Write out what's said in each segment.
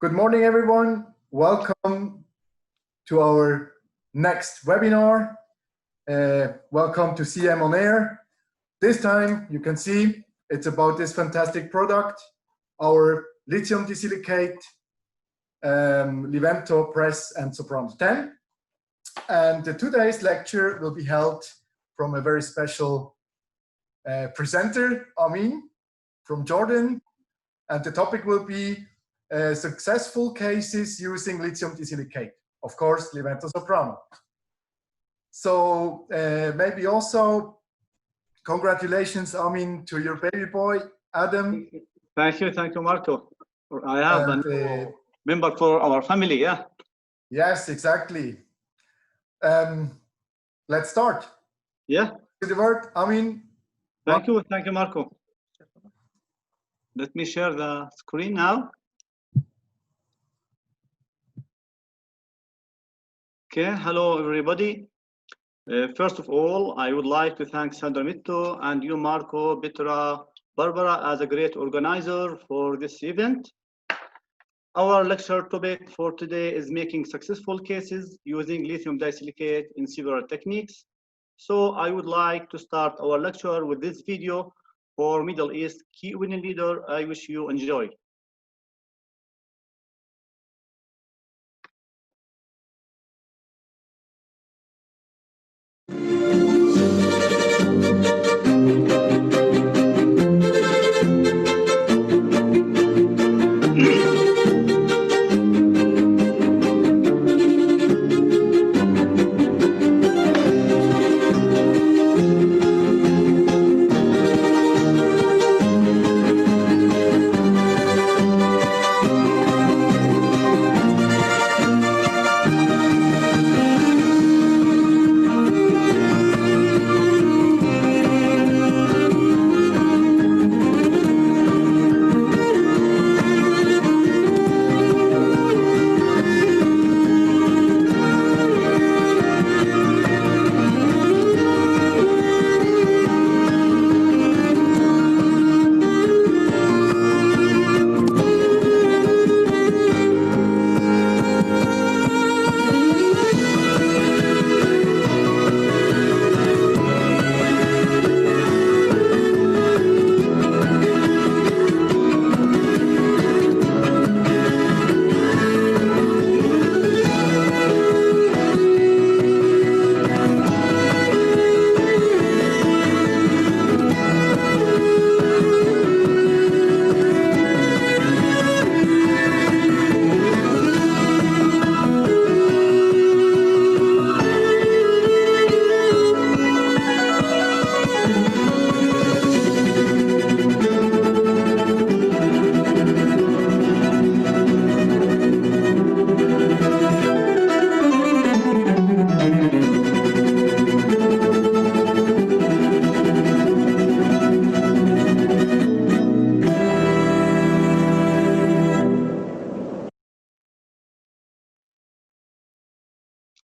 Good morning, everyone. Welcome to our next webinar. Welcome to CM on Air. This time, you can see it's about this fantastic product, our lithium disilicate, Livento press and Soprano 10. And today's lecture will be held from a very special presenter, Amin, from Jordan. And the topic will be successful cases using lithium disilicate, of course, Livento Soprano. So maybe also congratulations, Amin, to your baby boy, Adam. Thank you, Marco. I have a member for our family, yeah. Yes, exactly. Let's start. Yeah. The word, Amin. Thank you, Marco. Let me share the screen now. Okay, hello everybody. First of all, I would like to thank Subramachin and you, Marco, Petra, Barbara, as a great organizer for this event. Our lecture topic for today is making successful cases using lithium disilicate in several techniques. So I would like to start our lecture with this video for Middle East key opinion leader. I wish you enjoy.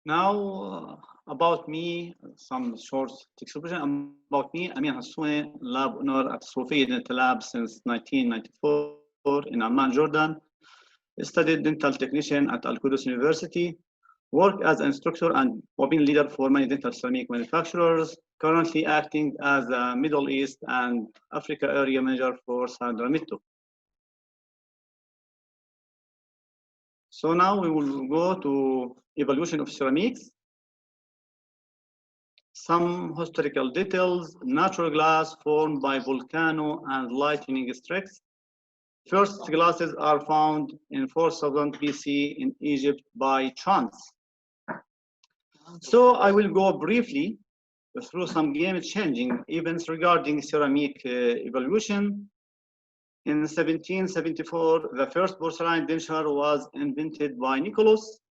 Now, about me, some short exposition about me. Amin Hasoneh, lab owner at Sophia Dental Lab since 1994 in Amman, Jordan. Studied dental technician at Al Qudus University. Worked as an instructor and opinion leader for many dental ceramic manufacturers. Currently acting as a Middle East and Africa area manager for Subramachin. So now we will go to evolution of ceramics. Some historical details: natural glass formed by volcano and lightning strikes. First glasses are found in 4000 BC in Egypt by chance. So I will go briefly through some game-changing events regarding ceramic evolution. In 1774, the first porcelain denture was invented by Nicholas,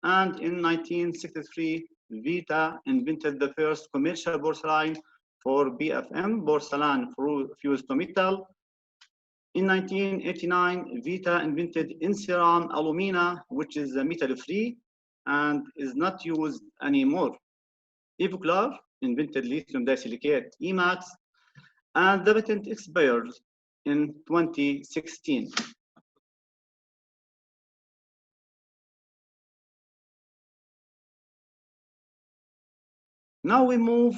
and in 1963, Vita invented the first commercial porcelain for BFM, porcelain fused to metal. In 1989, Vita invented Inceram alumina, which is metal-free and is not used anymore. Evoclar invented lithium disilicate Emax, and the patent expired in 2016. Now we move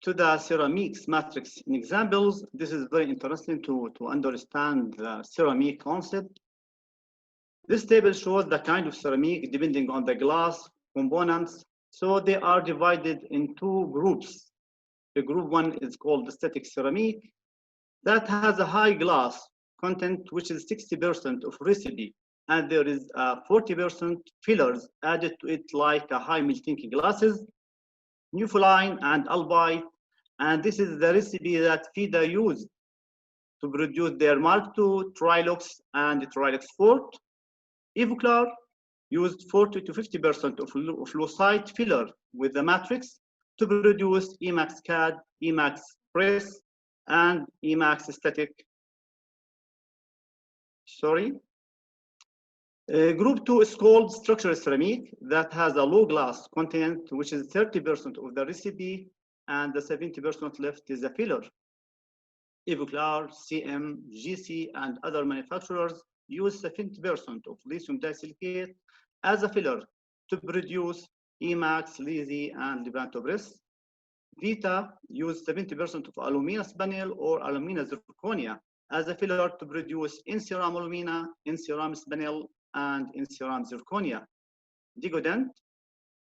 to the ceramics matrix in examples. This is very interesting to understand the ceramic concept. This table shows the kind of ceramic depending on the glass components. So they are divided in two groups. The group one is called static ceramic that has a high glass content, which is 60% of recipe, and there is 40% fillers added to it, like a high melting glasses, neophyline and albite, and this is the recipe that FIDA used to produce their Mark II, Trilux, and Trilux Fort. Evoclar used 40 to 50% of fluorescent filler with the matrix to produce Emax CAD, Emax Press, and Emax Static. Group 2 is called structural ceramic that has a low glass content, which is 30% of the recipe, and the 70% left is a filler. Evoclar, CM, GC, and other manufacturers use 70% of lithium disilicate as a filler to produce Emax, Lizzy, and Levanto press. Vita used 70% of alumina spaniel or alumina zirconia as a filler to produce in-ceram alumina, in-ceram spaniel, and in-ceram zirconia. Digodent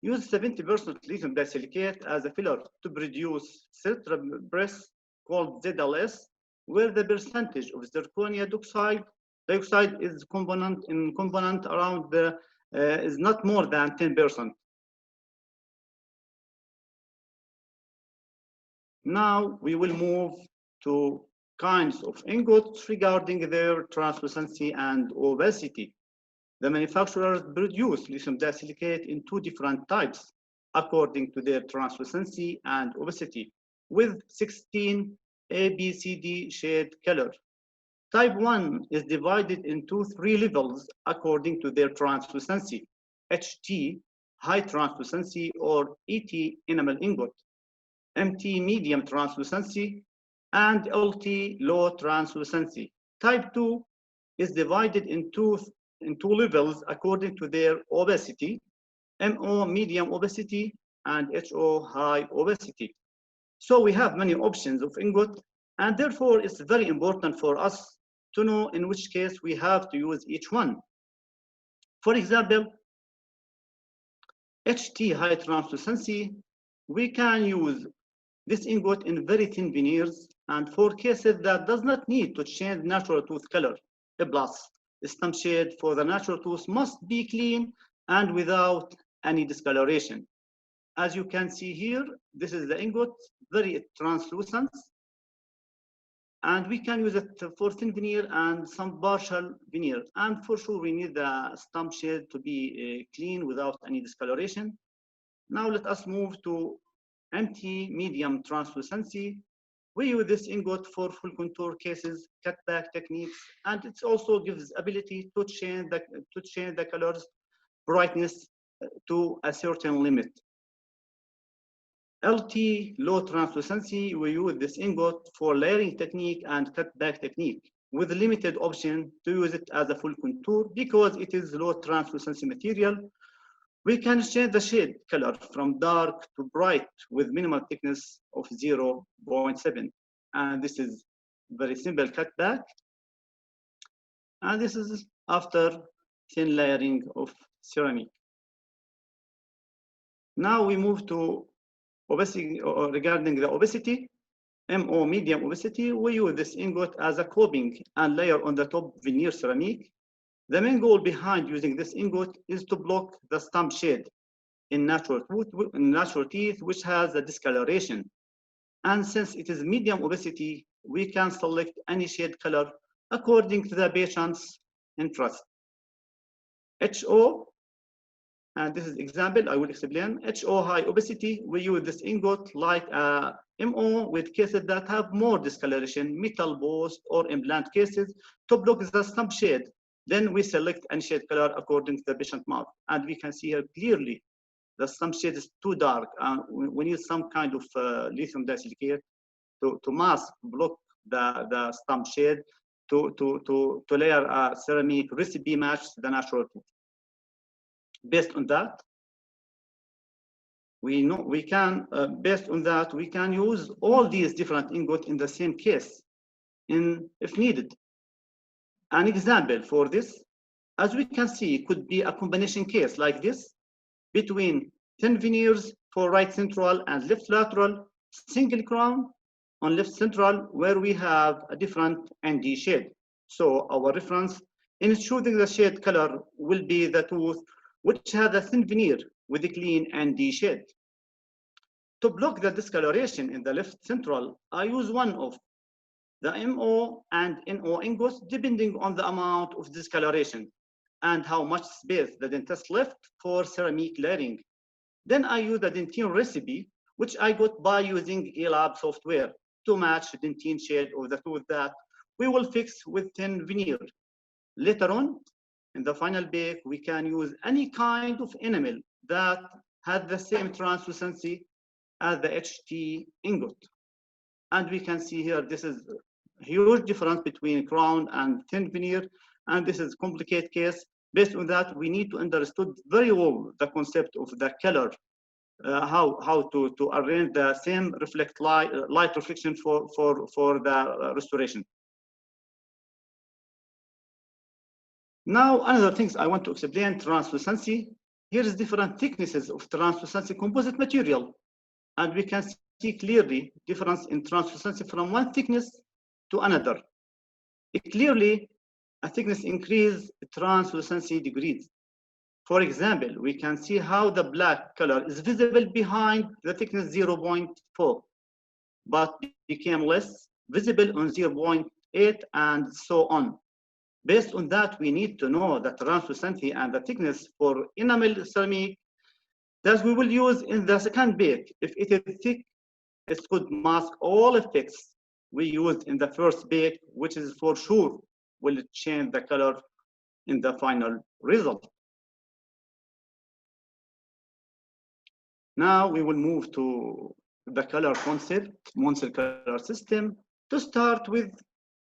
used 70% lithium disilicate as a filler to produce Siltra press called ZLS, where the percentage of zirconia dioxide is component around the is not more than 10%. Now we will move to kinds of ingots regarding their translucency and opacity. The manufacturers produce lithium disilicate in two different types according to their translucency and opacity, with 16 ABCD shade color. Type 1 is divided into 3 levels according to their translucency: HT, high translucency, or ET, enamel ingot; MT, medium translucency; and LT, low translucency. Type 2 is divided into two levels according to their opacity: MO, medium opacity, and HO, high opacity. So we have many options of ingot, and therefore it's very important for us to know in which case we have to use each one. For example, HT, high translucency, we can use this ingot in very thin veneers, and for cases that does not need to change natural tooth color. A plus, the stump shade for the natural tooth must be clean and without any discoloration. As you can see here, this is the ingot, very translucent, and we can use it for thin veneer and some partial veneer. And for sure, we need the stump shade to be clean without any discoloration. Now let us move to MT, medium translucency. We use this ingot for full contour cases, cutback techniques, and it also gives ability to change the colors brightness to a certain limit. LT, low translucency, we use this ingot for layering technique and cutback technique, with limited option to use it as a full contour because it is low translucency material. We can change the shade color from dark to bright with minimal thickness of 0.7. And this is very simple cutback. And this is after thin layering of ceramic. Now we move to opacity, regarding the opacity. MO, medium opacity, we use this ingot as a coping and layer on the top veneer ceramic. The main goal behind using this ingot is to block the stump shade in natural teeth, which has a discoloration. And since it is medium opacity, we can select any shade color according to the patient's interest. HO, and this is example, I will explain. HO, high opacity, we use this ingot like a MO with cases that have more discoloration, metal post or implant cases, to block the stump shade. Then we select any shade color according to the patient mouth. And we can see here clearly that some shade is too dark. We need some kind of lithium disilicate to mask, block the stump shade, to layer a ceramic recipe match the natural tooth. Based on that, we know we can, based on that, we can use all these different ingots in the same case, if needed. An example for this, as we can see, could be a combination case like this between 10 veneers for right central and left lateral, single crown on left central, where we have a different ND shade. So our reference in choosing the shade color will be the tooth which has a thin veneer with a clean ND shade. To block the discoloration in the left central, I use one of the MO and NO ingots depending on the amount of discoloration and how much space the dentist left for ceramic layering. Then I use the dentine recipe, which I got by using eLab software to match the dentine shade of the tooth that we will fix with thin veneer. Later on, in the final bake, we can use any kind of enamel that has the same translucency as the HT ingot. And we can see here, this is a huge difference between crown and thin veneer, and this is a complicated case. Based on that, we need to understand very well the concept of the color, how to arrange the same light reflection for the restoration. Now, another things I want to explain, translucency. Here is different thicknesses of translucency composite material, and we can see clearly difference in translucency from one thickness to another. Clearly, a thickness increase translucency degrees. For example, we can see how the black color is visible behind the thickness 0.4, but became less visible on 0.8 and so on. Based on that, we need to know the translucency and the thickness for enamel ceramic that we will use in the second bake. If it is thick, it could mask all effects we used in the first bake, which is for sure will change the color in the final result. Now we will move to the color concept, Munsell color system. To start with,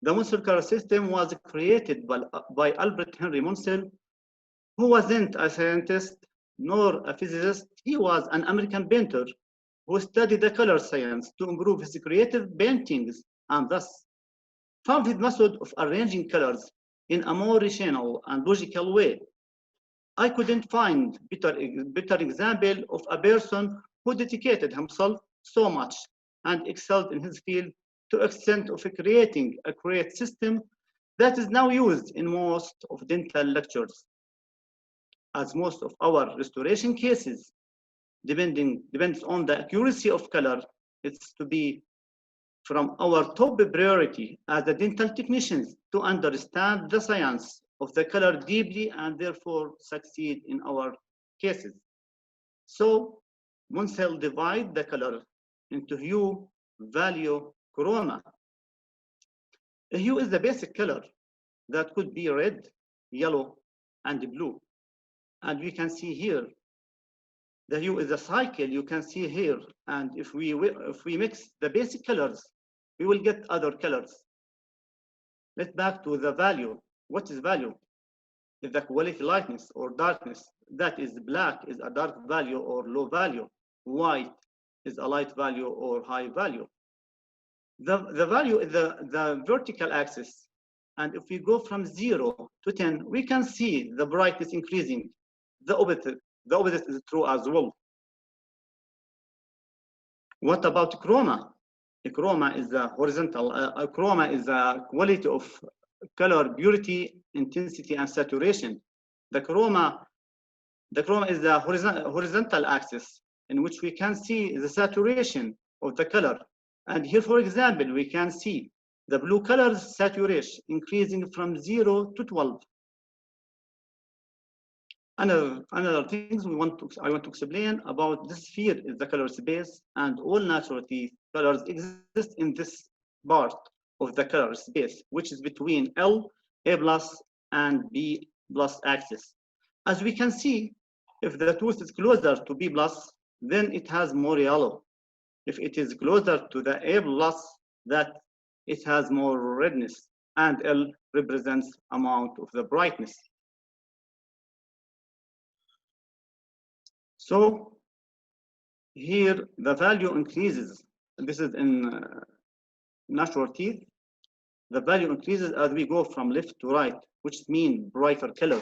the Munsell color system was created by Albert Henry Munsell, who wasn't a scientist nor a physicist. He was an American painter who studied the color science to improve his creative paintings and thus found his method of arranging colors in a more rational and logical way. I couldn't find better example of a person who dedicated himself so much and excelled in his field to the extent of creating a great system that is now used in most of dental lectures. As most of our restoration cases depends on the accuracy of color, it's to be from our top priority as the dental technicians to understand the science of the color deeply and therefore succeed in our cases. So Munsell divide the color into hue, value, chroma. A hue is the basic color that could be red, yellow, and blue. And we can see here, the hue is a cycle you can see here. And if we mix the basic colors, we will get other colors. Let's back to the value. What is value? Is the quality lightness or darkness. That is black is a dark value or low value. White is a light value or high value. The value is the vertical axis. And if we go from 0 to 10, we can see the brightness increasing. The opposite is true as well. What about chroma? A chroma is the horizontal. A chroma is the quality of color, purity, intensity, and saturation. The chroma is the horizontal axis in which we can see the saturation of the color. And here, for example, we can see the blue color's saturation increasing from 0 to 12. Another things I want to explain about this sphere is the color space, and all natural colors exist in this part of the color space, which is between L, A plus, and B plus axis. As we can see, if the tooth is closer to B plus, then it has more yellow. If it is closer to the A plus, that it has more redness, and L represents amount of the brightness. So here the value increases. This is in natural teeth. The value increases as we go from left to right, which means brighter color.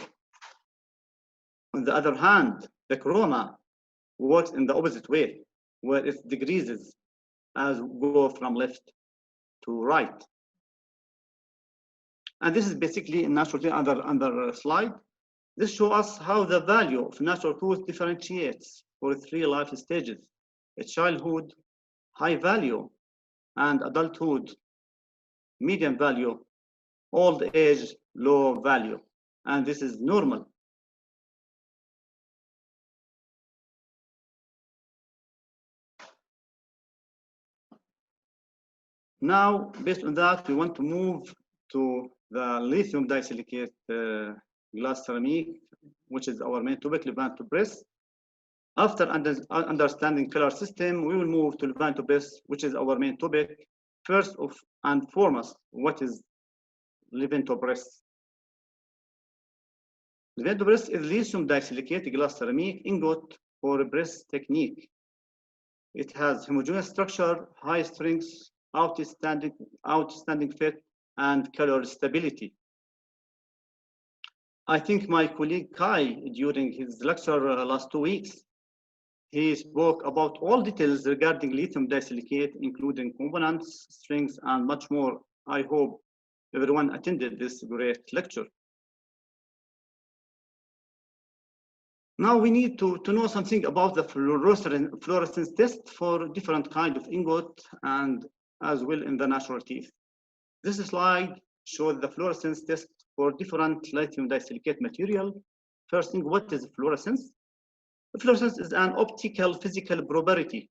On the other hand, the chroma works in the opposite way, where it decreases as we go from left to right. And this is basically in natural tooth under slide. This shows us how the value of natural tooth differentiates for 3 life stages: childhood, high value, and adulthood, medium value, old age, low value. And this is normal. Now, based on that, we want to move to the lithium disilicate glass ceramic, which is our main topic, Levanto press. After understanding color system, we will move to Levanto press, which is our main topic. First and foremost, what is Livento press? Livento press is lithium disilicate glass ceramic ingot for a press technique. It has homogeneous structure, high strength, outstanding fit, and color stability. I think my colleague Kai, during his lecture last 2 weeks, he spoke about all details regarding lithium disilicate, including components, strengths, and much more. I hope everyone attended this great lecture. Now we need to know something about the fluorescence test for different kind of ingot and as well in the natural teeth. This slide shows the fluorescence test for different lithium disilicate material. First thing, what is fluorescence? Fluorescence is an optical physical property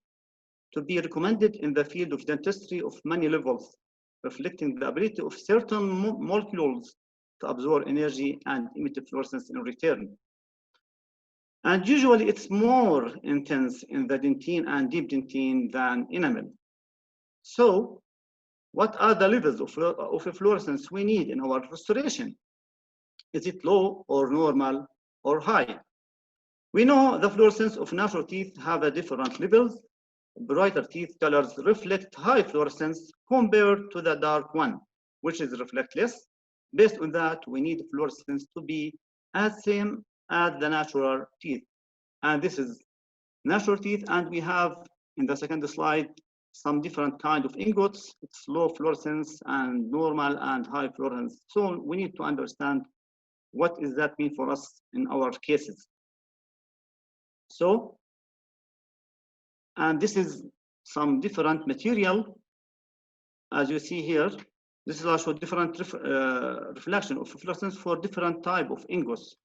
to be recommended in the field of dentistry of many levels, reflecting the ability of certain molecules to absorb energy and emit fluorescence in return. And usually it's more intense in the dentine and deep dentine than enamel. So what are the levels of fluorescence we need in our restoration? Is it low or normal or high? We know the fluorescence of natural teeth have a different levels. Brighter teeth colors reflect high fluorescence compared to the dark one, which is reflect less. Based on that, we need fluorescence to be as same as the natural teeth. And this is natural teeth, and we have in the second slide some different kind of ingots. It's low fluorescence and normal and high fluorescence. So we need to understand what does that mean for us in our cases. So, and this is some different material. As you see here, this is also different reflection of fluorescence for different type of ingots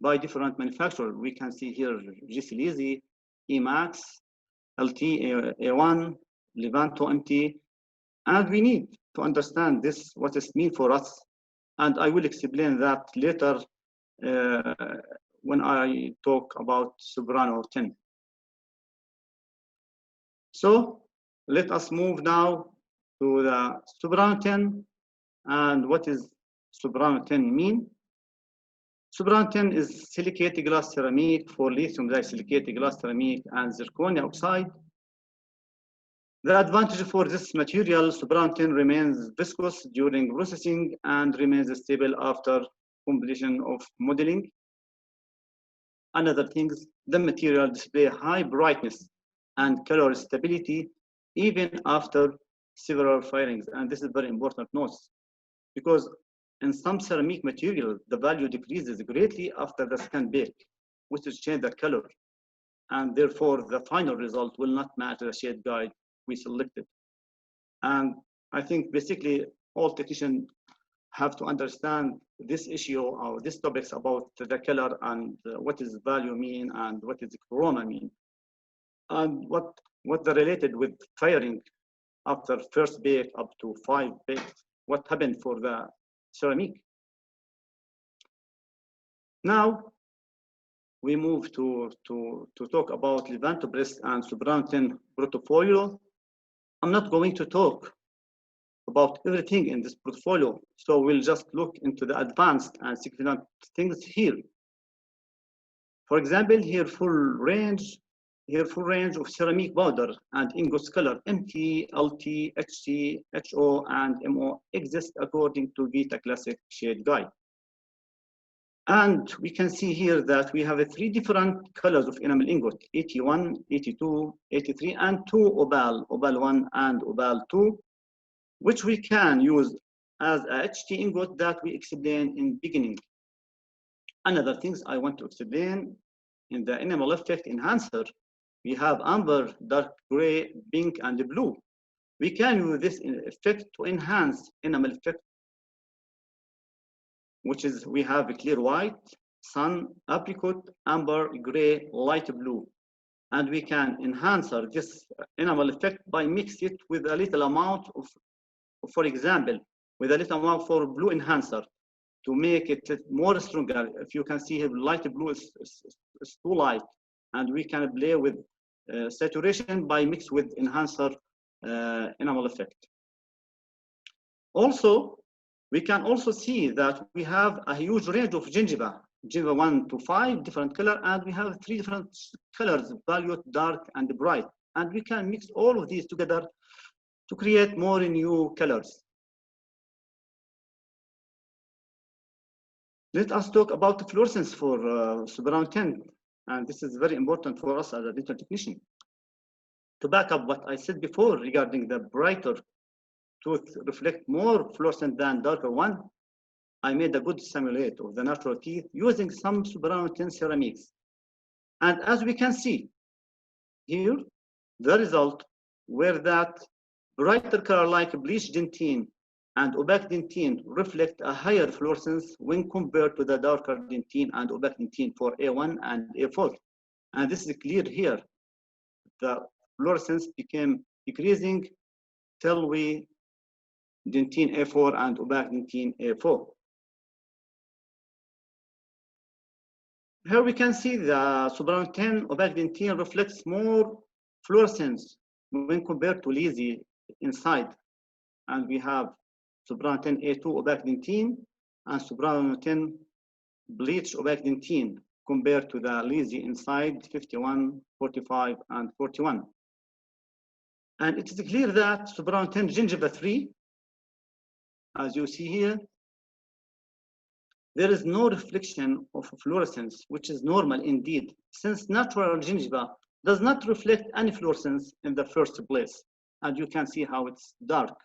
by different manufacturer. We can see here G-Silesi, Emax, LT, A1, Levanto, MT, and we need to understand this, what it means for us. And I will explain that later when I talk about Soprano 10. So let us move now to the Soprano 10 and what is Soprano 10 mean? Soprano 10 is silicate glass ceramic for lithium disilicate glass ceramic and zirconia oxide. The advantage for this material, Soprano 10 remains viscous during processing and remains stable after completion of modeling. Another thing, the material display high brightness and color stability even after several firings. And this is very important note, because in some ceramic material, the value decreases greatly after the second bake, which is change the color. And therefore, the final result will not match the shade guide we selected. And I think basically all technicians have to understand this issue or these topics about the color and what does value mean and what is chroma mean. And what they're related with firing after first bake up to 5 bakes, what happened for the ceramic. Now we move to talk about Levanto press and Soprano 10 portfolio. I'm not going to talk about everything in this portfolio, so we'll just look into the advanced and significant things here. For example, here full range here full range of ceramic powder and ingot color MT, LT, HT, HO, and MO exist according to Vita Classic shade guide. And we can see here that we have 3 different colors of enamel ingot, 81, 82, 83, and 2 opal, opal 1 and opal 2, which we can use as a HT ingot that we explained in beginning. Another things I want to explain in the enamel effect enhancer, we have amber, dark gray, pink, and blue. We can use this effect to enhance enamel effect, which is we have a clear white, sun, apricot, amber, gray, light blue. And we can enhance this enamel effect by mix it with a little amount of, for example, with a little amount for blue enhancer to make it more stronger. If you can see here, light blue is too light, and we can play with saturation by mix with enhancer enamel effect. Also, we can also see that we have a huge range of gingiva 1 to 5 different color, and we have 3 different colors, violet, dark, and bright. And we can mix all of these together to create more new colors. Let us talk about the fluorescence for Soprano 10. And this is very important for us as a digital technician. To back up what I said before regarding the brighter tooth reflect more fluorescent than darker one, I made a good simulate of the natural teeth using some Soprano 10 ceramics. And as we can see here, the result were that brighter color like bleached dentine and opaque dentine reflect a higher fluorescence when compared to the darker dentine and opaque dentine for A1 and A4. And this is clear here. The fluorescence became decreasing till we dentine A4 and opaque dentine A4. Here we can see the Soprano 10 opaque dentine reflects more fluorescence when compared to lazy inside. And we have Soprano 10 A2 opaque dentine and Soprano 10 bleach opaque dentine compared to the lazy inside 51, 45, and 41. And it is clear that Soprano 10 gingiva 3, as you see here, there is no reflection of fluorescence, which is normal indeed, since natural gingiva does not reflect any fluorescence in the first place. And you can see how it's dark.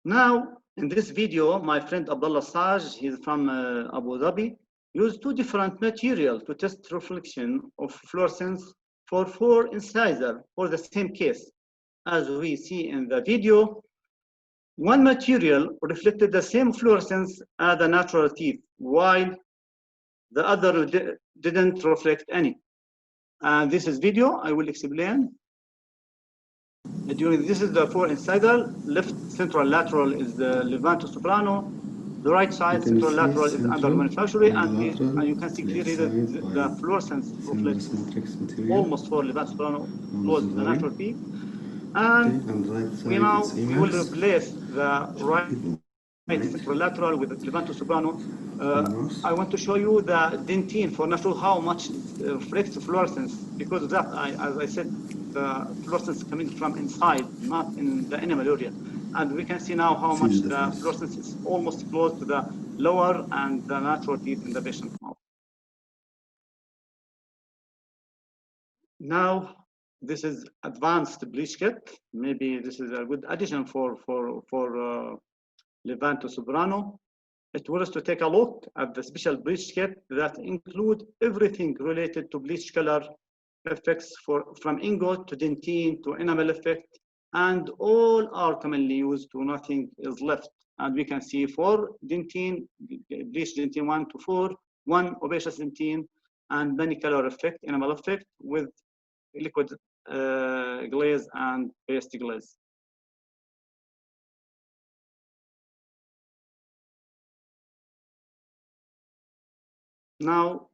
Now, in this video, my friend Abdullah Saj, he's from Abu Dhabi, used 2 different materials to test reflection of fluorescence for 4 incisors for the same case. As we see in the video, one material reflected the same fluorescence as the natural teeth, while the other didn't reflect any. And this is video, I will explain. This is the 4 incisor. Left central lateral is the Levanto Soprano. The right side central lateral is under manufacturing, and you can see clearly that the fluorescence reflects almost for Levanto Soprano close to the natural peak. And we will replace the right central lateral with the Levanto Soprano. I want to show you the dentine for not sure how much reflects fluorescence, because of that, as I said, the fluorescence coming from inside, not in the enamel area. And we can see now how much the fluorescence is almost close to the lower and the natural teeth in the patient's mouth. Now, this is advanced bleach kit. Maybe this is a good addition for Levanto Soprano. It was to take a look at the special bleach kit that include everything related to bleach color effects from ingot to dentine to enamel effect, and all are commonly used to nothing is left. And we can see for dentine, bleach dentine 1 to 4, 1 opacious dentine, and many color effect, enamel effect with liquid glaze and paste glaze. Now,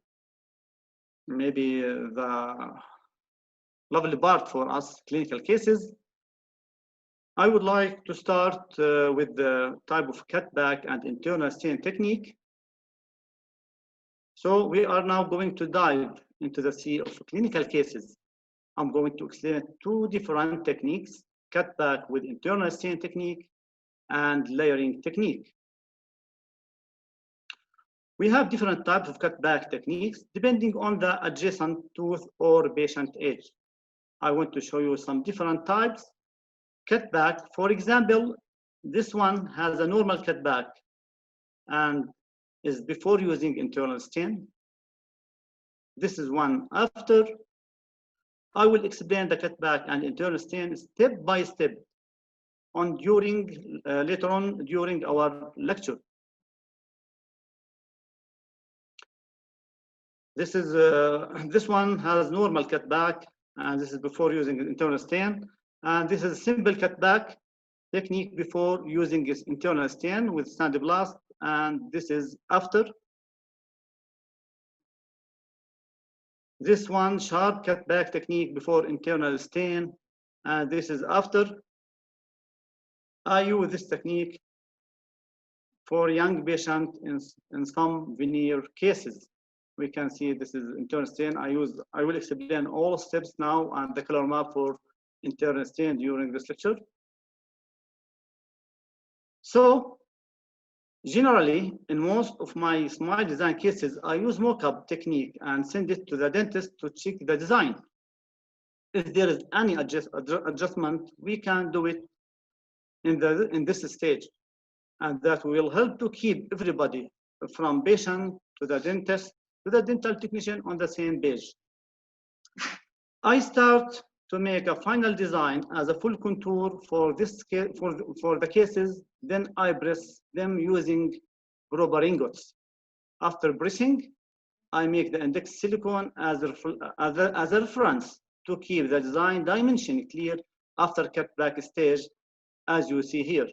maybe the lovely part for us clinical cases. I would like to start with the type of cutback and internal stain technique. So we are now going to dive into the sea of clinical cases. I'm going to explain two different techniques, cutback with internal stain technique and layering technique. We have different types of cutback techniques depending on the adjacent tooth or patient age. I want to show you some different types. Cutback, for example, this one has a normal cutback and is before using internal stain. This is one after. I will explain the cutback and internal stain step by step later on during our lecture. This one has normal cutback, and this is before using internal stain. And this is a simple cutback technique before using this internal stain with sandblast, and this is after. This one, sharp cutback technique before internal stain, and this is after. I use this technique for young patients in some veneer cases. We can see this is internal stain. I will explain all steps now and the color map for internal stain during this lecture. So generally, in most of my smile design cases, I use mock-up technique and send it to the dentist to check the design. If there is any adjustment, we can do it in this stage. And that will help to keep everybody from patient to the dentist to the dental technician on the same page. I start to make a final design as a full contour for the cases, then I press them using rubber ingots. After pressing, I make the index silicone as a reference to keep the design dimension clear after cutback stage, as you see here.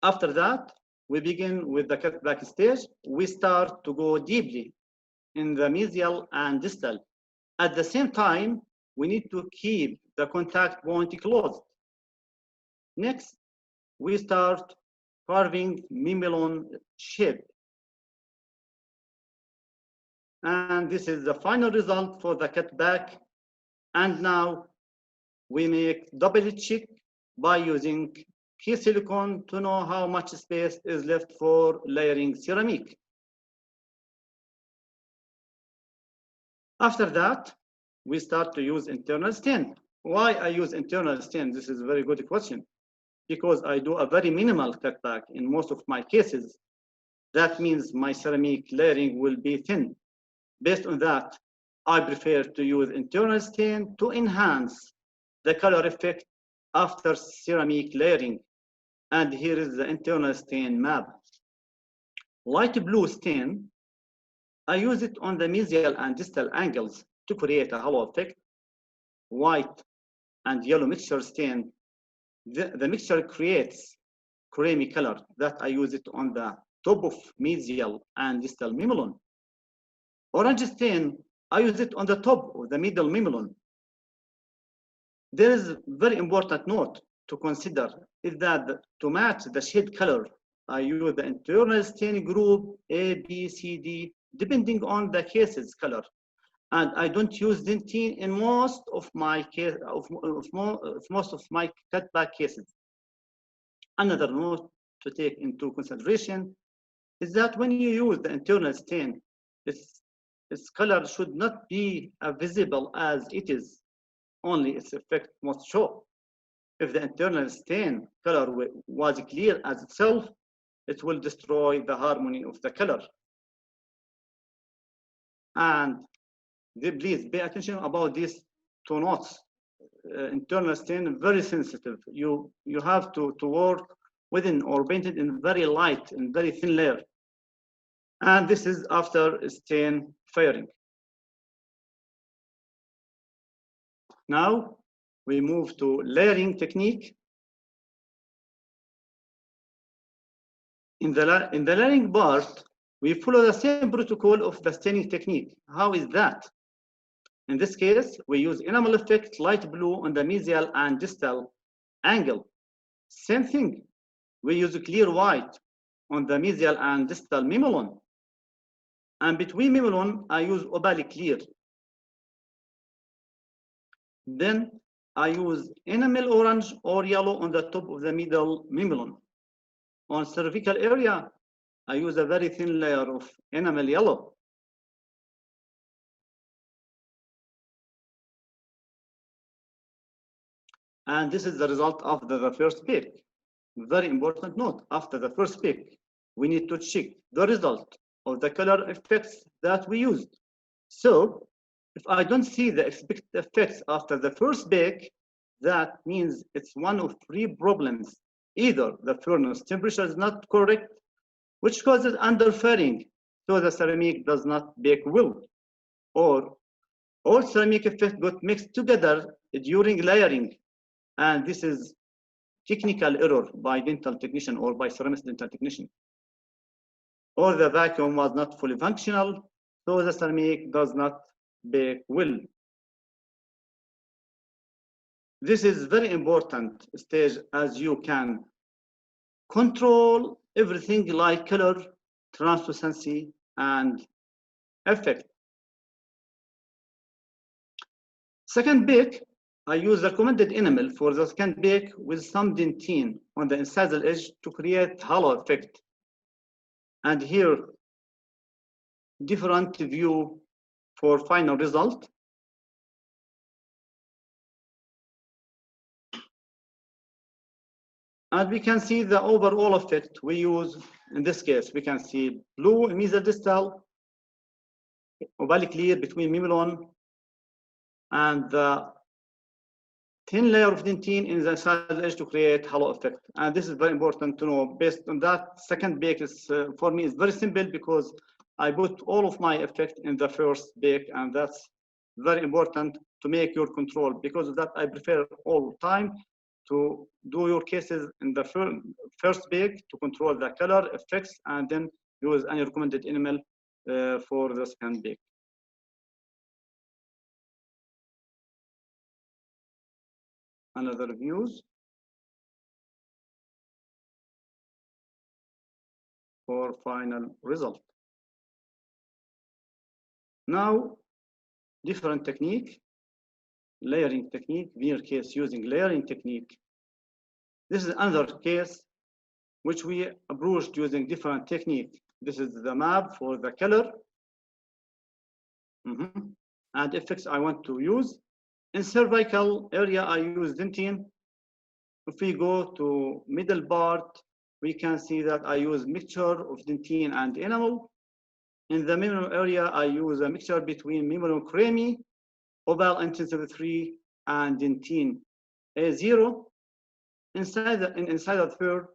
After that, we begin with the cutback stage. We start to go deeply in the mesial and distal. At the same time, we need to keep the contact point closed. Next, we start carving mimulon shape. And this is the final result for the cutback. And now we make double check by using key silicone to know how much space is left for layering ceramic. After that, we start to use internal stain. Why I use internal stain? This is a very good question. Because I do a very minimal cutback in most of my cases. That means my ceramic layering will be thin. Based on that, I prefer to use internal stain to enhance the color effect after ceramic layering. And here is the internal stain map. Light blue stain, I use it on the mesial and distal angles to create a halo effect. White and yellow mixture stain, the mixture creates creamy color that I use it on the top of mesial and distal mimulon. Orange stain, I use it on the top of the middle mimulon. There is a very important note to consider is that to match the shade color, I use the internal stain group A, B, C, D, depending on the case's color. And I don't use dentine in most of my most of my cutback cases. Another note to take into consideration is that when you use the internal stain, its color should not be as visible as it is. Only its effect must show. If the internal stain color was clear as itself, it will destroy the harmony of the color. And please pay attention about these two notes. Internal stain, very sensitive. You have to work within or paint it in very light and very thin layer. And this is after stain firing. Now we move to layering technique. In the layering part, we follow the same protocol of the staining technique. How is that? In this case, we use enamel effect light blue on the mesial and distal angle. Same thing, we use clear white on the mesial and distal mimulon. And between mimulon, I use opaque clear. Then I use enamel orange or yellow on the top of the middle mimulon. On cervical area, I use a very thin layer of enamel yellow. And this is the result of the first pick. Very important note, after the first pick, we need to check the result of the color effects that we used. So if I don't see the expected effects after the first pick, that means it's one of three problems. Either the furnace temperature is not correct, which causes underfairing, so the ceramic does not bake well, or all ceramic effects got mixed together during layering, and this is technical error by dental technician or by ceramic dental technician. Or the vacuum was not fully functional, so the ceramic does not bake well. This is very important stage, as you can control everything like color, translucency, and effect. Second bake, I use recommended enamel for the second bake with some dentine on the incisal edge to create halo effect. And here, different view for final result. And we can see the overall effect we use. In this case, we can see blue in mesial distal, opaque clear between mimulon, and the thin layer of dentine in the incisal edge to create halo effect. And this is very important to know. Based on that, second bake is for me is very simple because I put all of my effect in the first bake, and that's very important to make your control. Because of that, I prefer all time to do your cases in the first bake to control the color effects, and then use any recommended enamel for the second bake. Another views for final result. Now, different technique, layering technique, veneer case using layering technique. This is another case which we approached using different technique. This is the map for the color and effects I want to use. In cervical area, I use dentine. If we go to middle part, we can see that I use mixture of dentine and enamel. In the mimulon area, I use a mixture between mimulon creamy, opal intensity 3, and dentine A0. Inside the third,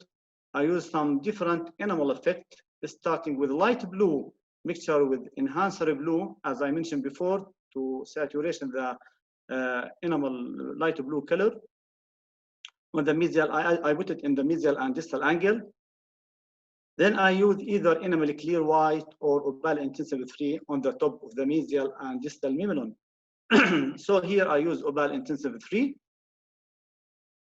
I use some different enamel effect, starting with light blue mixture with enhancer blue, as I mentioned before, to saturation the enamel light blue color. On the mesial, I put it in the mesial and distal angle. Then I use either enamel clear white or opal intensity 3 on the top of the mesial and distal mimulon. So here I use opal intensity 3.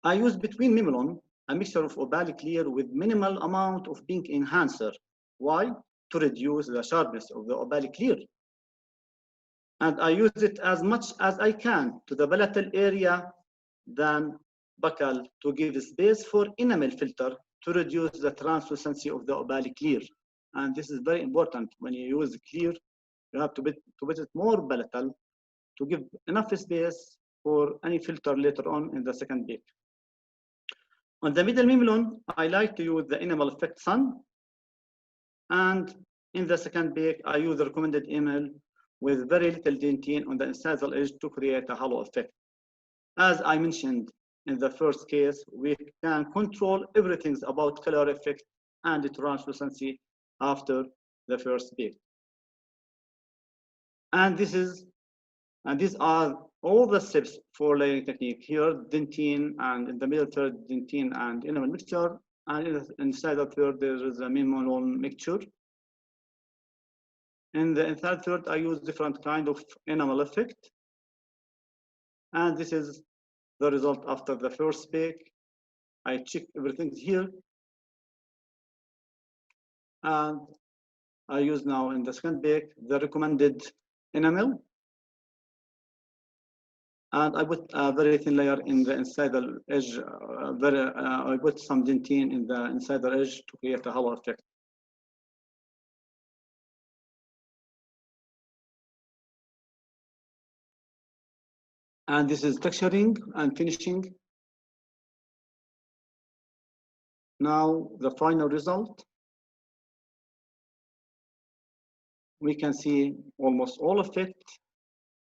I use between mimulon a mixture of opal clear with minimal amount of pink enhancer. Why? To reduce the sharpness of the opal clear. And I use it as much as I can to the palatal area than buccal to give space for enamel filter to reduce the translucency of the opal clear. And this is very important. When you use clear, you have to put it more palatal to give enough space for any filter later on in the second bake. On the middle mimulon, I like to use the enamel effect sun. And in the second bake, I use the recommended enamel with very little dentine on the incisal edge to create a halo effect. As I mentioned in the first case, we can control everything about color effect and translucency after the first bake. And these are all the steps for layering technique. Here, dentine, and in the middle third, dentine and enamel mixture, and inside the third, there is a mimulon mixture. In the third, I use different kind of enamel effect. And this is the result after the first bake. I check everything here. And I use now in the Cutback the recommended enamel. And I put a very thin layer in the insider edge. I put some dentine in the insider edge to create a halo effect. And this is texturing and finishing. Now the final result. We can see almost all effect,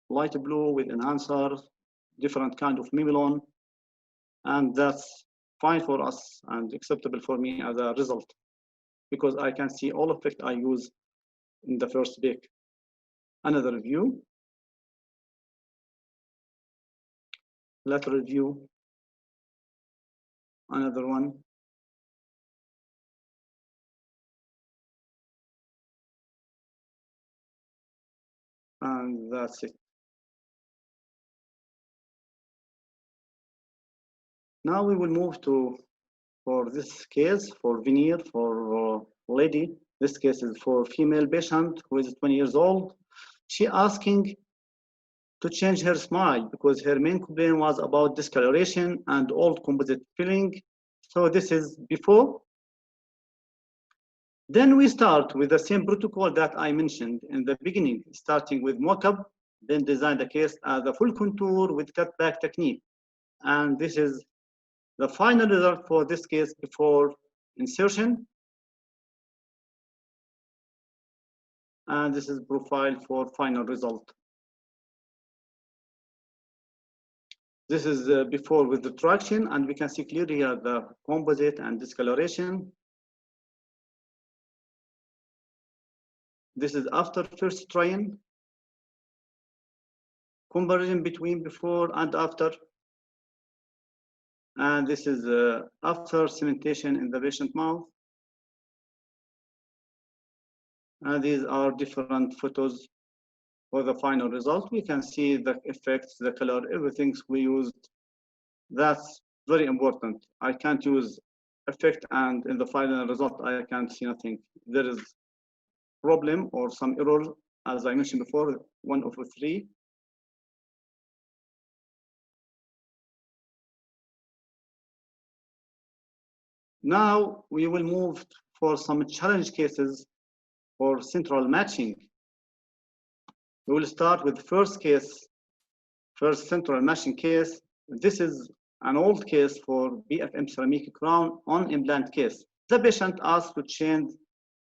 light blue with enhancer, different kind of mimilon, and that's fine for us and acceptable for me as a result, because I can see all effect I use in the first bake. Another view, lateral view, another one. And that's it. Now we will move to, for this case, for veneer, for lady. This case is for female patient who is 20 years old. She asking to change her smile because her main complaint was about discoloration and old composite filling. So this is before. Then we start with the same protocol that I mentioned in the beginning, starting with mock-up, then design the case as a full contour with cutback technique. And this is the final result for this case before insertion. And this is profile for final result. This is before with the traction, and we can see clearly here the composite and discoloration. This is after first try-in. Comparison between before and after. And this is after cementation in the patient mouth. And these are different photos for the final result. We can see the effects, the color, everything we used. That's very important. I can't use effect and in the final result, I can't see nothing. There is problem or some error, as I mentioned before, 1 over 3. Now we will move for some challenge cases for central matching. We will start with the first case, first central matching case. This is an old case for BFM ceramic crown on implant case. The patient asked to change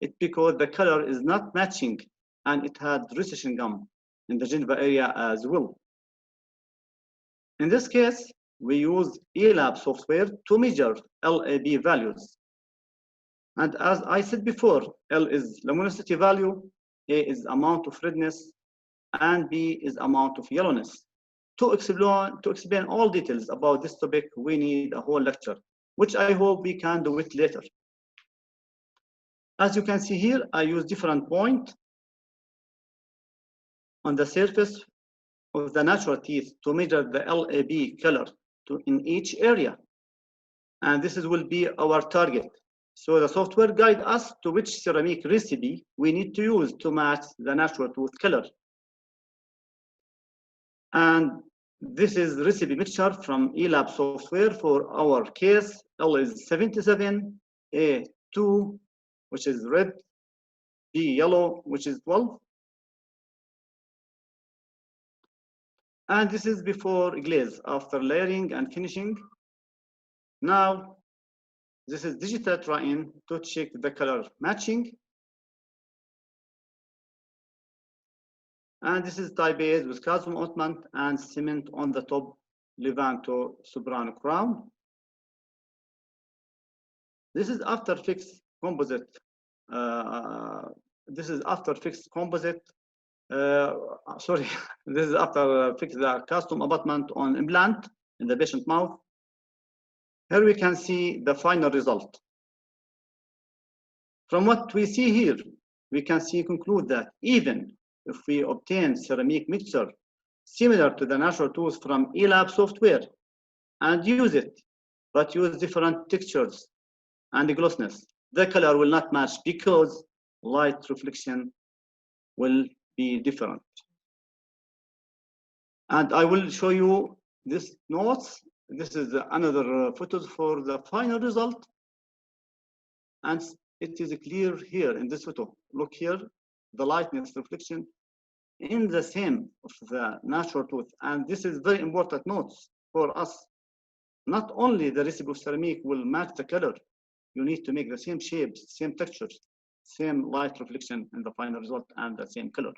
it because the color is not matching and it had recession gum in the gingiva area as well. In this case, we use ELAB software to measure LAB values. And as I said before, L is luminosity value, A is amount of redness, and B is amount of yellowness. To explain all details about this topic, we need a whole lecture, which I hope we can do it later. As you can see here, I use different points on the surface of the natural teeth to measure the LAB color in each area. And this will be our target. So the software guides us to which ceramic recipe we need to use to match the natural tooth color. And this is recipe mixture from ELAB software for our case. L is 77, A 2, which is red, B yellow, which is 12. And this is before glaze, after layering and finishing. Now, this is digital try-in to check the color matching. And this is tie-based with calcium ointment and cement on the top, Levanto Soprano crown. This is after fixed composite. This is after fixed composite. Sorry, this is after fix the custom abutment on implant in the patient mouth. Here we can see the final result. From what we see here, we can conclude that even if we obtain ceramic mixture similar to the natural tooth from ELAB software and use it, but use different textures and glossiness, the color will not match because light reflection will be different. And I will show you this notes. This is another photos for the final result. And it is clear here in this photo. Look here, the lightness reflection in the same of the natural tooth. And this is very important notes for us. Not only the recipe of ceramic will match the color, you need to make the same shapes, same textures, same light reflection in the final result and the same color.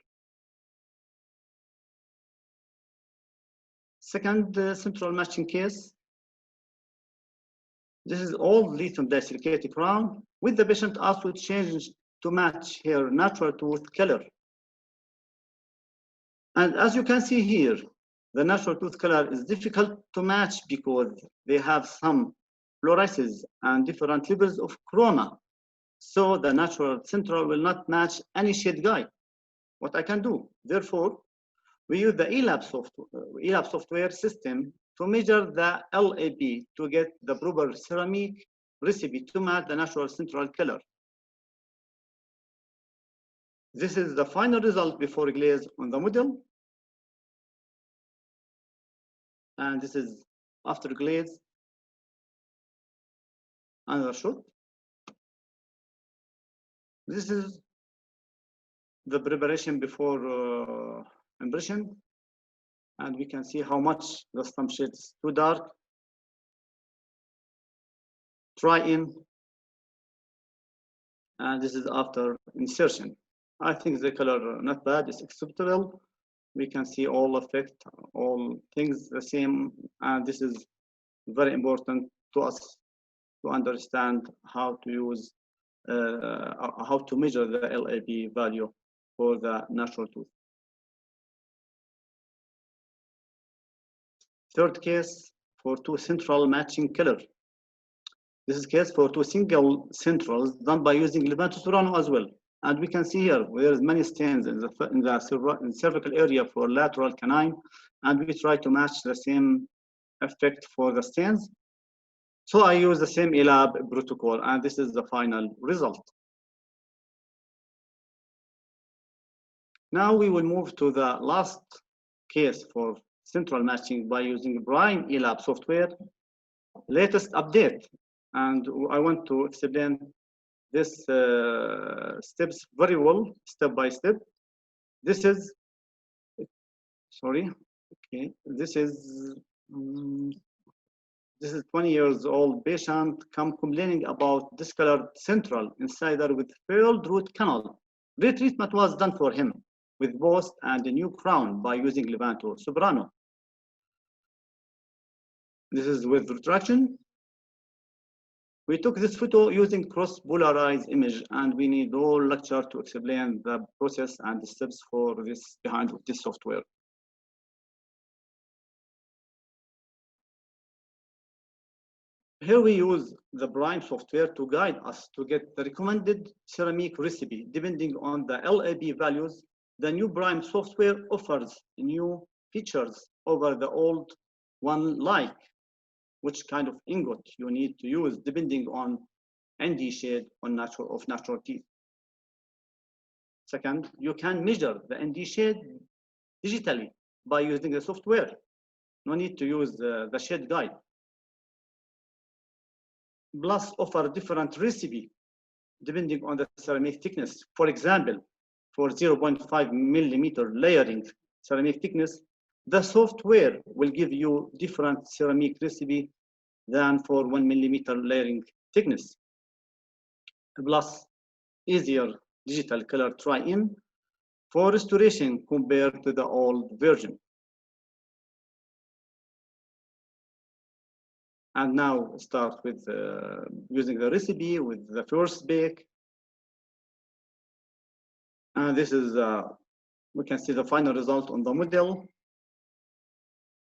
Second central matching case. This is all lithium disilicate crown with the patient asked to change to match her natural tooth color. And as you can see here, the natural tooth color is difficult to match because they have some fluorescence and different levels of chroma. So the natural central will not match any shade guide. What I can do, therefore, we use the ELAB software system to measure the LAB to get the proper ceramic recipe to match the natural central color. This is the final result before glaze on the model. And this is after glaze. Another shot. This is the preparation before impression. And we can see how much the stump shade is too dark. Try in. And this is after insertion. I think the color not bad, it's acceptable. We can see all effect, all things the same. And this is very important to us to understand how to use, how to measure the LAB value for the natural tooth. Third case for two central matching color. This is case for two single centrals done by using Levanto Soprano as well. And we can see here there is many stains in the cervical area for lateral canine, and we try to match the same effect for the stains. So I use the same ELAB protocol, and this is the final result. Now we will move to the last case for central matching by using Prime ELAB software, latest update. And I want to explain this steps very well, step by step. This is, sorry, okay, this is 20 years old patient come complaining about discolored central incisor with failed root canal. Retreatment was done for him with post and a new crown by using Levanto Soprano. This is with retraction. We took this photo using cross-polarized image, and we need all lecture to explain the process and the steps for this behind this software. Here we use the Prime software to guide us to get the recommended ceramic recipe depending on the LAB values. The new Prime software offers new features over the old one, like which kind of ingot you need to use depending on ND shade of natural teeth. Second, you can measure the ND shade digitally by using the software. No need to use the shade guide. Plus offer different recipe depending on the ceramic thickness. For example, for 0.5 millimeter layering ceramic thickness, the software will give you different ceramic recipe than for 1 millimeter layering thickness. Plus, easier digital color try-in for restoration compared to the old version. And now start with using the recipe with the first bake. And this is, we can see the final result on the model.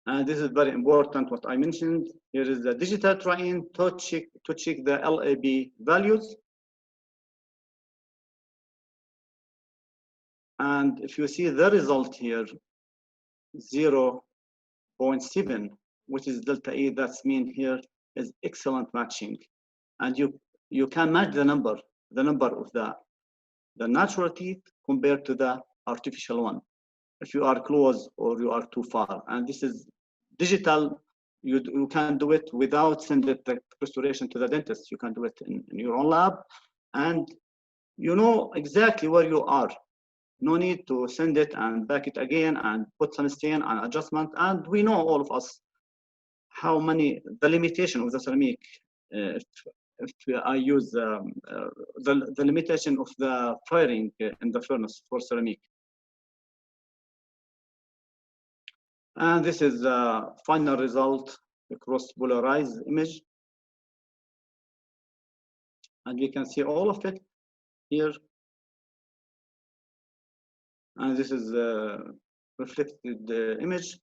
And this is very important, what I mentioned. Here is the digital try-in to check the LAB values. And if you see the result here, 0.7, which is delta E, that's mean here is excellent matching. And you can match the number of the the natural teeth compared to the artificial one, if you are close or you are too far. And this is digital. You can do it without sending the restoration to the dentist. You can do it in your own lab, and you know exactly where you are. No need to send it and back it again and put some stain and adjustment. And we know, all of us, how many, the limitation of the ceramic. If I use the limitation of the firing in the furnace for ceramic. And this is the final result, a cross-polarized image. And we can see all of it here. And this is reflected image.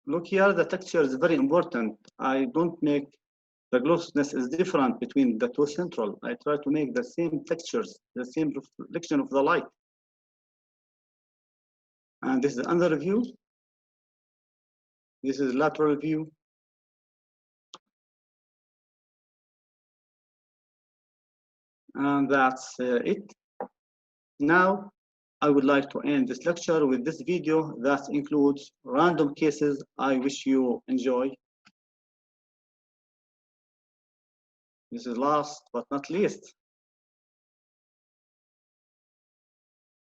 Look here, the texture is very important. I don't make, the glossiness is different between the two central. I try to make the same textures, the same reflection of the light. And this is another view. This is lateral view. And that's it. Now, I would like to end this lecture with this video that includes random cases. I wish you enjoy. This is last but not least.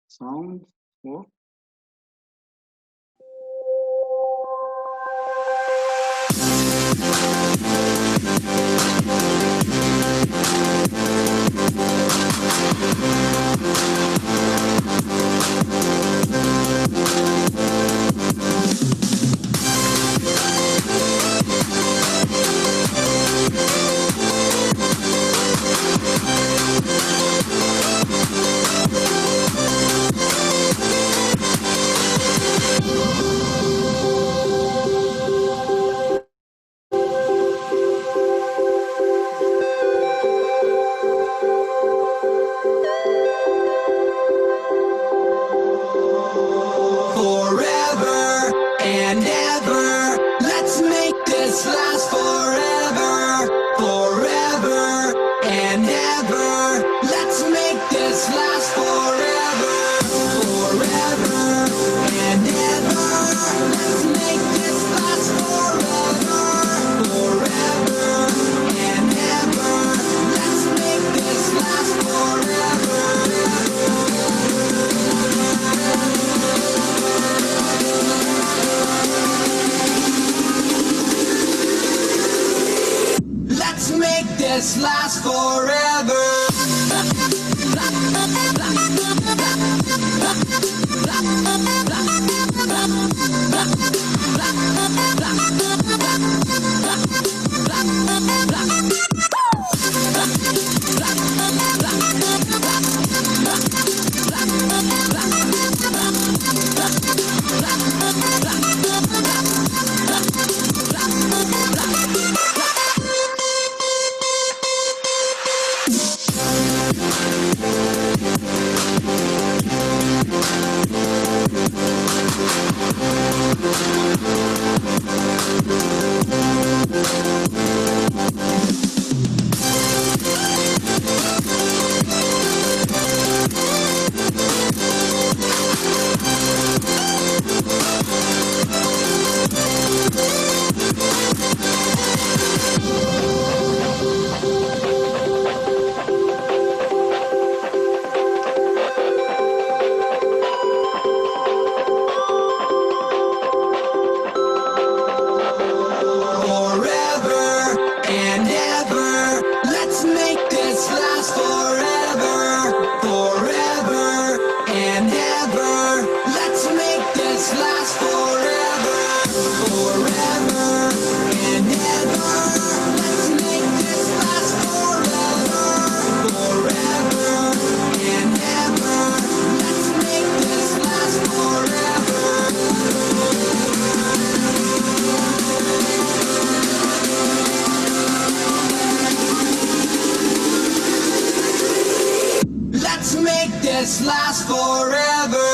Sound. Oh. This lasts forever. This lasts forever.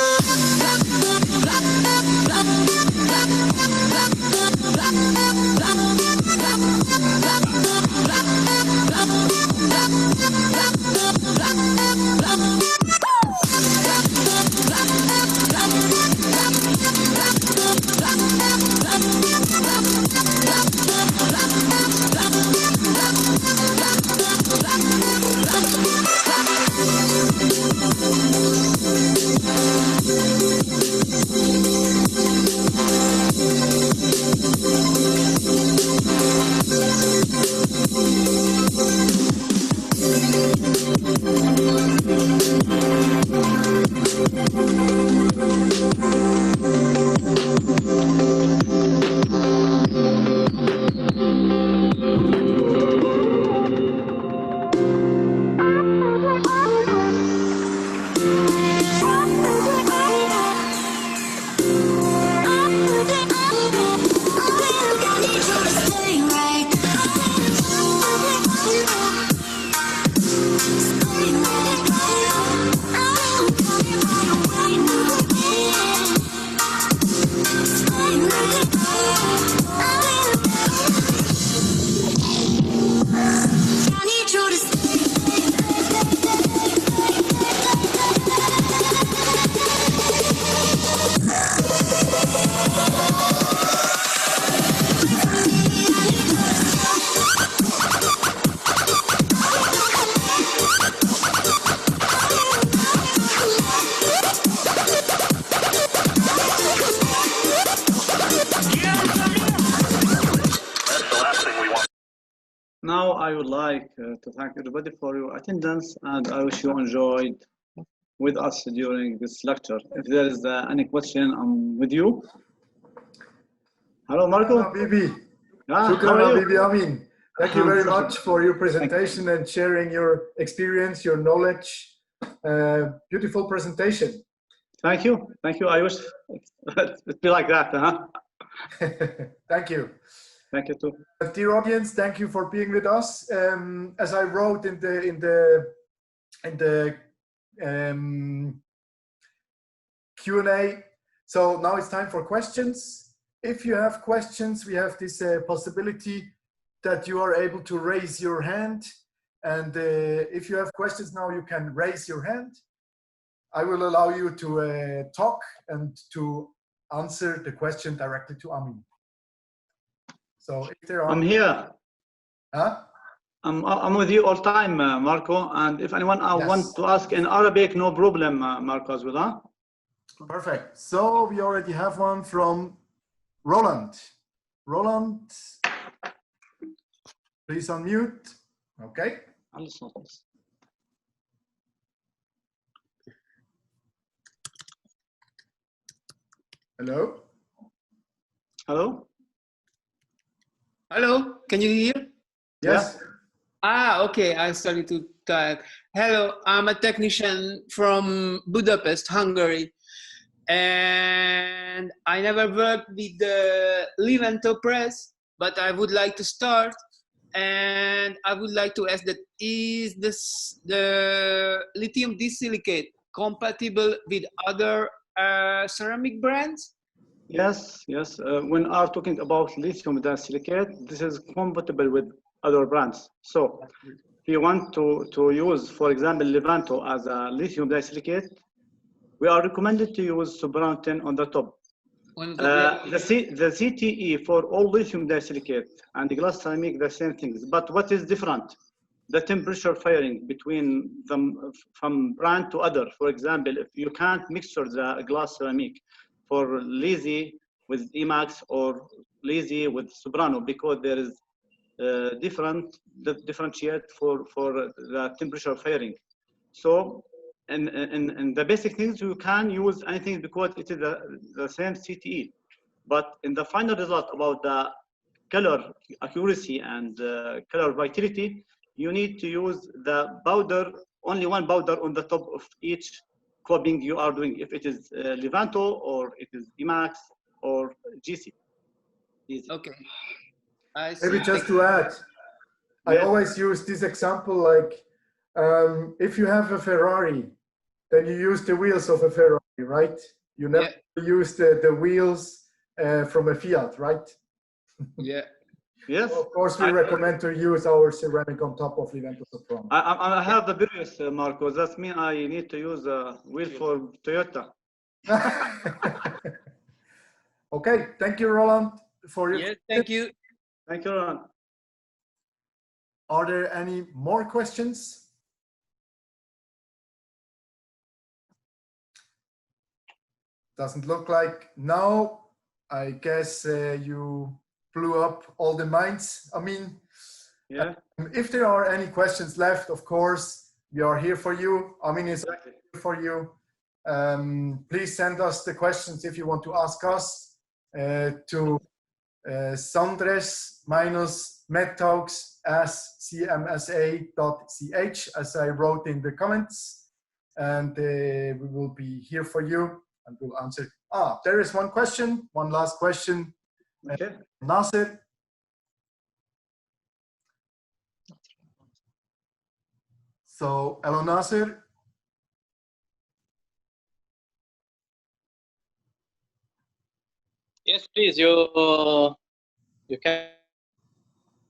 you to Now I would like to thank everybody for your attendance, and I wish you enjoyed with us during this lecture. If there is any question, I'm with you. Hello, Marco. Habibi. Ah, Shukran, how are you? Habibi Amin. Thank you very much for your presentation and sharing your experience, your knowledge. Beautiful presentation. Thank you. Thank you. I wish it'd be like that, huh? Thank you. Thank you too. Dear audience, thank you for being with us. As I wrote in the Q&A, so now it's time for questions. If you have questions, we have this possibility that you are able to raise your hand. And if you have questions now, you can raise your hand. I will allow you to talk and to answer the question directly to Amin. So if there are, I'm here. huh? I'm with you all time, Marco. And if anyone Yes. want to ask in Arabic, no problem, Marco, as well, huh? Perfect. So we already have one from Roland. Roland, please unmute. Okay. Hello. Hello. Hello, can you hear? Yes. Okay, I started to type. Hello, I'm a technician from Budapest, Hungary. And I never worked with the Livento press, but I would like to start. And I would like to ask that, is the lithium disilicate compatible with other ceramic brands? Yes, yes. When are talking about lithium disilicate, this is compatible with other brands. So if you want to use, for example, Levanto as a lithium disilicate, we are recommended to use Subramachin on the top. The CTE for all lithium disilicate and the glass ceramic, the same things. But what is different? The temperature firing between them from brand to other. For example, if you can't mixture the glass ceramic for lazy with Emax or lazy with Soprano, because there is differentiate for the temperature firing. So in the basic things, you can use anything because it is the same CTE. But in the final result about the color accuracy and color vitality, you need to use the powder, only one powder on the top of each coping you are doing, if it is Levanto or it is Emax or GC. Easy. Okay. I see. Maybe just to add, I always use this example like if you have a Ferrari, then you use the wheels of a Ferrari, right? You never use the wheels from a Fiat, right? Yeah. Yes. Well, of course, we recommend to use our ceramic on top of Livento Soprano. I have the Prius, Marco. That means I need to use a wheel for Toyota. Okay, thank you, Roland, for your. Yes, thank you. Thank you, Roland. Are there any more questions? Doesn't look like. No, I guess you blew up all the minds. I mean, yeah. If there are any questions left, of course, we are here for you. I mean, it's here for you. Please send us the questions if you want to ask us to sandres-mettalks@cmsa.ch, as I wrote in the comments, and we will be here for you and we'll answer. There is one question, one last question. Okay. Nasser. So, hello, Nasser. Yes, please. You can.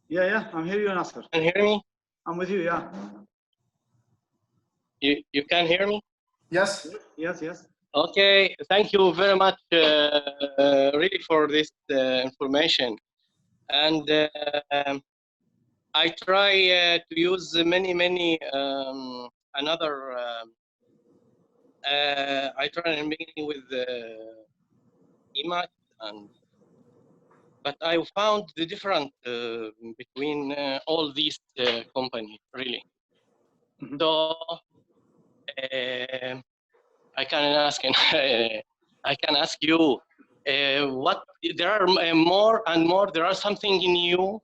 Yeah, I'm hearing you, Nasser. Can hear me? I'm with you, yeah. You can hear me? Yes. Yes, yes. Okay, thank you very much really for this information. And I try to use many another I try in the beginning with image, but I found the difference between all these companies really. Mhm. So I can ask I can ask you what there are more and more. There are something new.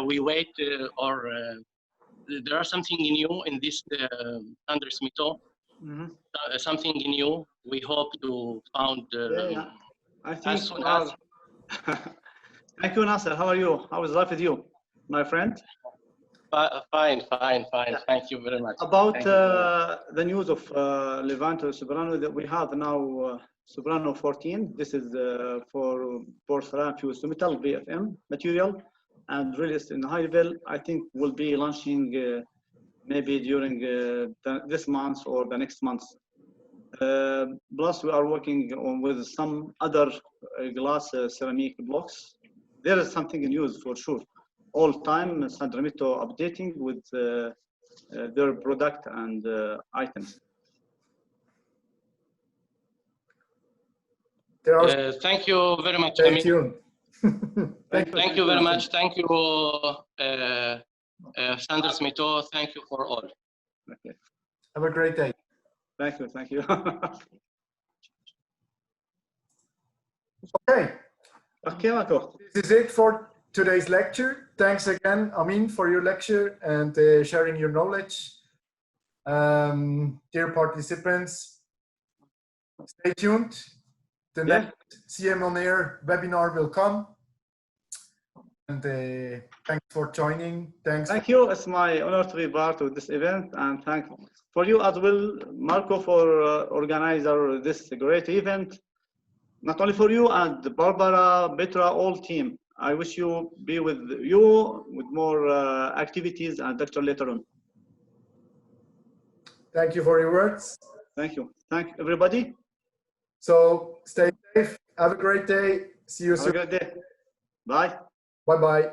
We wait or there are something new in this Meto. Mhm. Something new. We hope to found Yeah. I think as soon we as. are. Thank you, Nasser. How are you? How is life with you, my friend? Fine. Yeah. Thank you very much. About Thank you very much. the news of Levanto Soprano that we have now, Soprano 14. This is for porcelain fused to metal VFM material and released in high level. I think we'll be launching maybe during this month or the next month. Plus, we are working on with some other glass ceramic blocks. There is something in use for sure. All time, Subramachin updating with their product and items. There are. Thank you very much. Stay Amin. tuned. Thank you very much. Thank you, Sanders Mito. Thank you for all. Okay. Have a great day. Thank you. Okay. Okay, Marco. This is it for today's lecture. Thanks again, Amin, for your lecture and sharing your knowledge. Dear participants, stay tuned. The next CM on Air webinar will come. And thanks for joining. Thank you. It's my honor to be part of this event, and thank for you as well, Marco, for organizer this great event. Not only for you and Barbara, Petra, all team. I wish you be with you with more activities and lecture later on. Thank you for your words. Thank you. Thank everybody. So stay safe. Have a great day. See you soon. Have a great day. Bye. Bye-bye.